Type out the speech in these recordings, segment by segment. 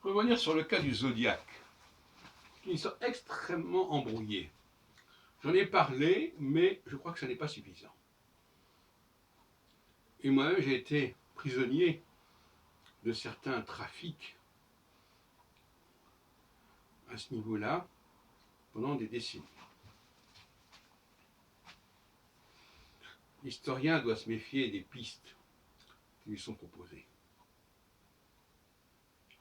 Revenir sur le cas du zodiaque, qui est une histoire extrêmement embrouillée. J'en ai parlé, mais je crois que ça n'est pas suffisant. Et moi-même, j'ai été prisonnier de certains trafics à ce niveau-là pendant des décennies. L'historien doit se méfier des pistes qui lui sont proposées.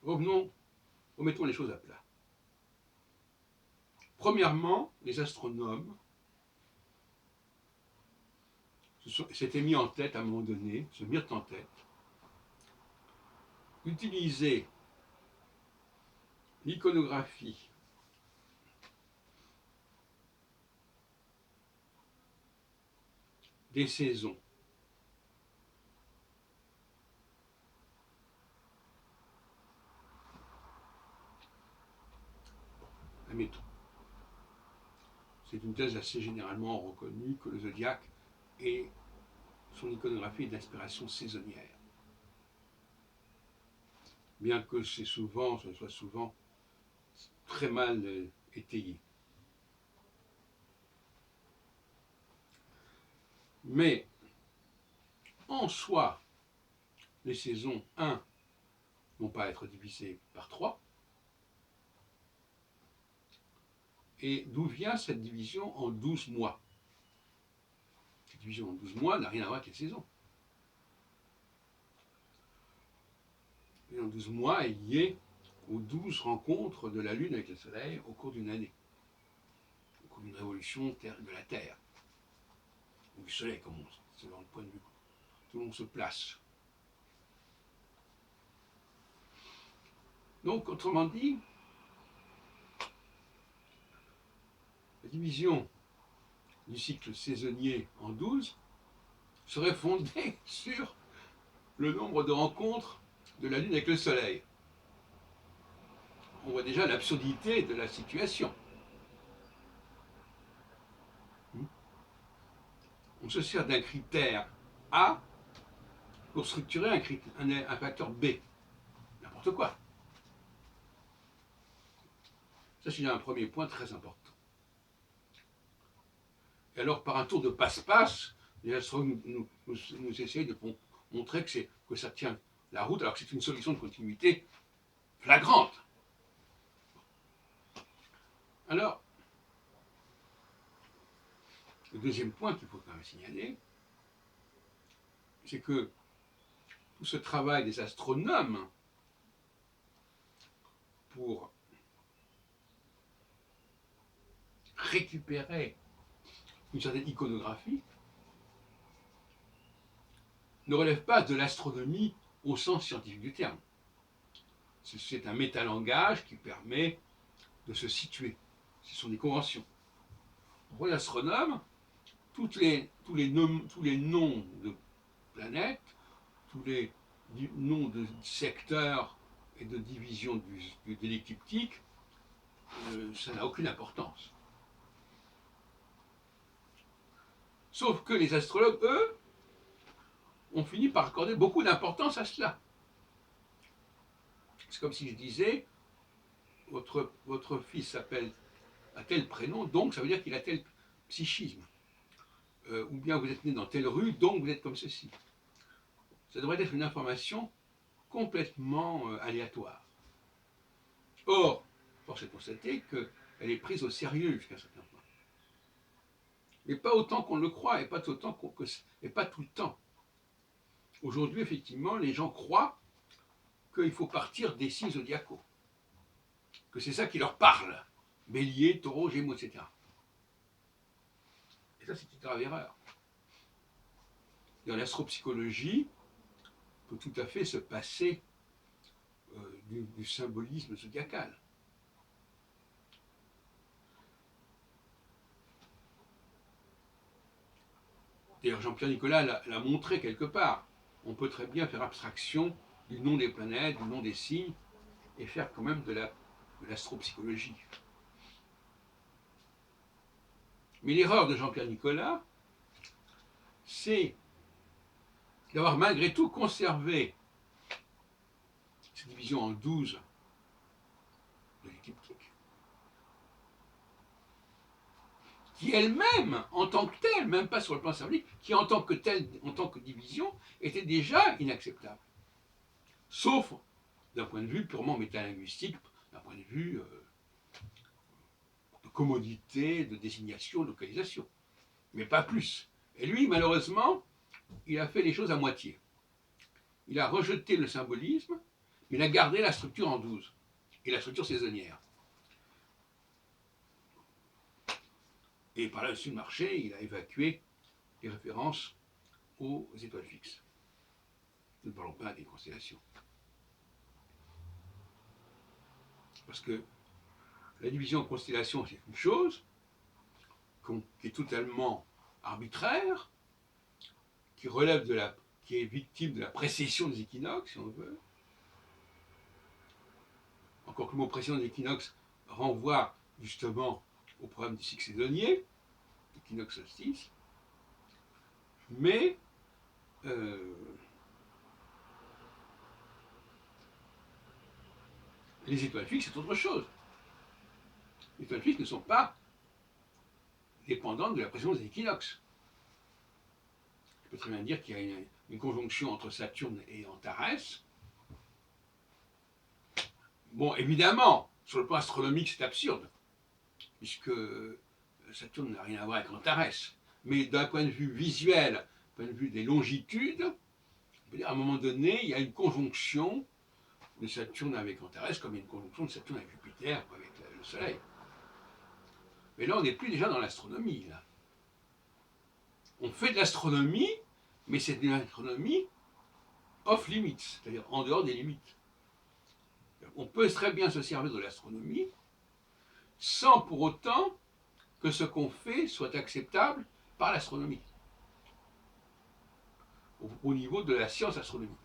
Remettons les choses à plat. Premièrement, les astronomes s'étaient mis en tête à un moment donné, se mirent en tête, d'utiliser l'iconographie des saisons admettons. C'est une thèse assez généralement reconnue que le zodiaque et son iconographie est d'inspiration saisonnière. Bien que ce soit souvent très mal étayé. Mais en soi, les saisons 1 n'ont pas à être divisées par 3. Et d'où vient cette division en 12 mois? Cette division en 12 mois n'a rien à voir avec les saisons. Et en 12 mois est liée aux 12 rencontres de la Lune avec le Soleil au cours d'une année, au cours d'une révolution de la Terre, ou du Soleil, comme selon le point de vue où l'on se place. Donc, autrement dit, la division du cycle saisonnier en 12 serait fondée sur le nombre de rencontres de la Lune avec le Soleil. On voit déjà l'absurdité de la situation. On se sert d'un critère A pour structurer un facteur B. N'importe quoi. Ça, c'est un premier point très important. Et alors, par un tour de passe-passe, les astronomes nous essayent de montrer que ça tient la route, alors que c'est une solution de continuité flagrante. Alors, le deuxième point qu'il faut quand même signaler, c'est que tout ce travail des astronomes pour récupérer une certaine iconographie ne relève pas de l'astronomie au sens scientifique du terme. C'est un métalangage qui permet de se situer. Ce sont des conventions. Pour l'astronome, tous les noms de planètes, tous les noms de secteurs et de divisions de l'écliptique, ça n'a aucune importance. Sauf que les astrologues, eux, ont fini par accorder beaucoup d'importance à cela. C'est comme si je disais, votre fils a tel prénom, donc ça veut dire qu'il a tel psychisme. Ou bien vous êtes né dans telle rue, donc vous êtes comme ceci. Ça devrait être une information complètement aléatoire. Or, force est de constater qu'elle est prise au sérieux jusqu'à un certain point. Mais pas autant qu'on le croit, et pas tout le temps. Aujourd'hui, effectivement, les gens croient qu'il faut partir des signes zodiacaux, que c'est ça qui leur parle. Bélier, taureau, gémeaux, etc. Et ça, c'est une grave erreur. Dans l'astropsychologie, peut tout à fait se passer du symbolisme zodiacal. D'ailleurs, Jean-Pierre Nicolas l'a montré quelque part. On peut très bien faire abstraction du nom des planètes, du nom des signes, et faire quand même de l'astropsychologie. Mais l'erreur de Jean-Pierre Nicolas, c'est d'avoir malgré tout conservé cette division en 12 qui elle-même, en tant que telle, même pas sur le plan symbolique, qui en tant que telle, en tant que division, était déjà inacceptable. Sauf d'un point de vue purement métalinguistique, d'un point de vue de commodité, de désignation, de localisation. Mais pas plus. Et lui, malheureusement, il a fait les choses à moitié. Il a rejeté le symbolisme, mais il a gardé la structure en 12, et la structure saisonnière. Et par là-dessus le marché, il a évacué les références aux étoiles fixes. Nous ne parlons pas des constellations. Parce que la division en constellations, c'est une chose qui est totalement arbitraire, qui relève qui est victime de la précession des équinoxes, si on veut. Encore que le mot précession des équinoxes renvoie justement au problème du cycle saisonnier, équinoxe solstice. Mais les étoiles fixes, c'est autre chose. Les étoiles fixes ne sont pas dépendantes de la pression des équinoxes. Je peux très bien dire qu'il y a une conjonction entre Saturne et Antares. Bon, évidemment, sur le plan astronomique, c'est absurde, puisque Saturne n'a rien à voir avec Antares. Mais d'un point de vue visuel, d'un point de vue des longitudes, on peut dire à un moment donné, il y a une conjonction de Saturne avec Antares, comme il y a une conjonction de Saturne avec Jupiter, ou avec le Soleil. Mais là, on n'est plus déjà dans l'astronomie. Là. On fait de l'astronomie, mais c'est une astronomie off limits, c'est-à-dire en dehors des limites. On peut très bien se servir de l'astronomie sans pour autant que ce qu'on fait soit acceptable par l'astronomie, au niveau de la science astronomique.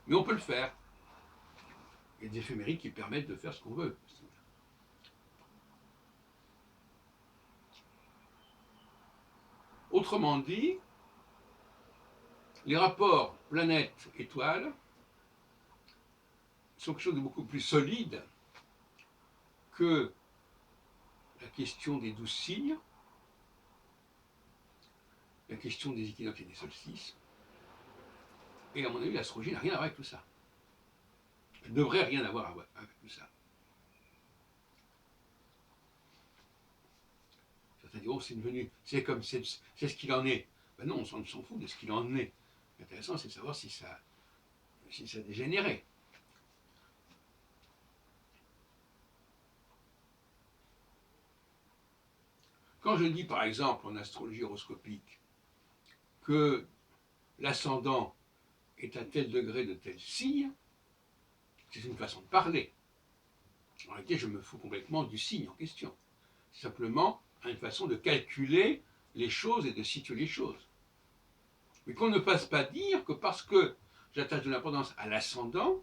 Mais on peut le faire. Il y a des éphémérides qui permettent de faire ce qu'on veut. Autrement dit, les rapports planète-étoile sont quelque chose de beaucoup plus solide que la question des 12 signes, la question des équinoxes et des solstices. Et à mon avis, l'astrologie n'a rien à voir avec tout ça. Elle ne devrait rien avoir avec tout ça. Certains diront, c'est devenu, c'est comme, c'est ce qu'il en est. Ben non, on s'en fout de ce qu'il en est. L'intéressant, c'est de savoir si ça a dégénéré. Quand je dis, par exemple, en astrologie horoscopique, que l'ascendant est à tel degré de tel signe, c'est une façon de parler. En réalité, je me fous complètement du signe en question. C'est simplement une façon de calculer les choses et de situer les choses. Mais qu'on ne fasse pas dire que parce que j'attache de l'importance à l'ascendant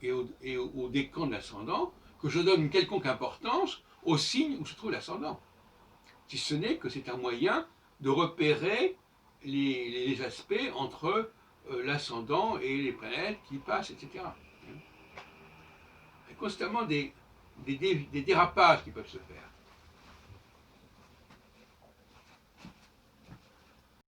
et au décan de l'ascendant, que je donne une quelconque importance au signe où se trouve l'ascendant. Si ce n'est que c'est un moyen de repérer les aspects entre l'ascendant et les planètes qui passent, etc. Il y a constamment des dérapages qui peuvent se faire.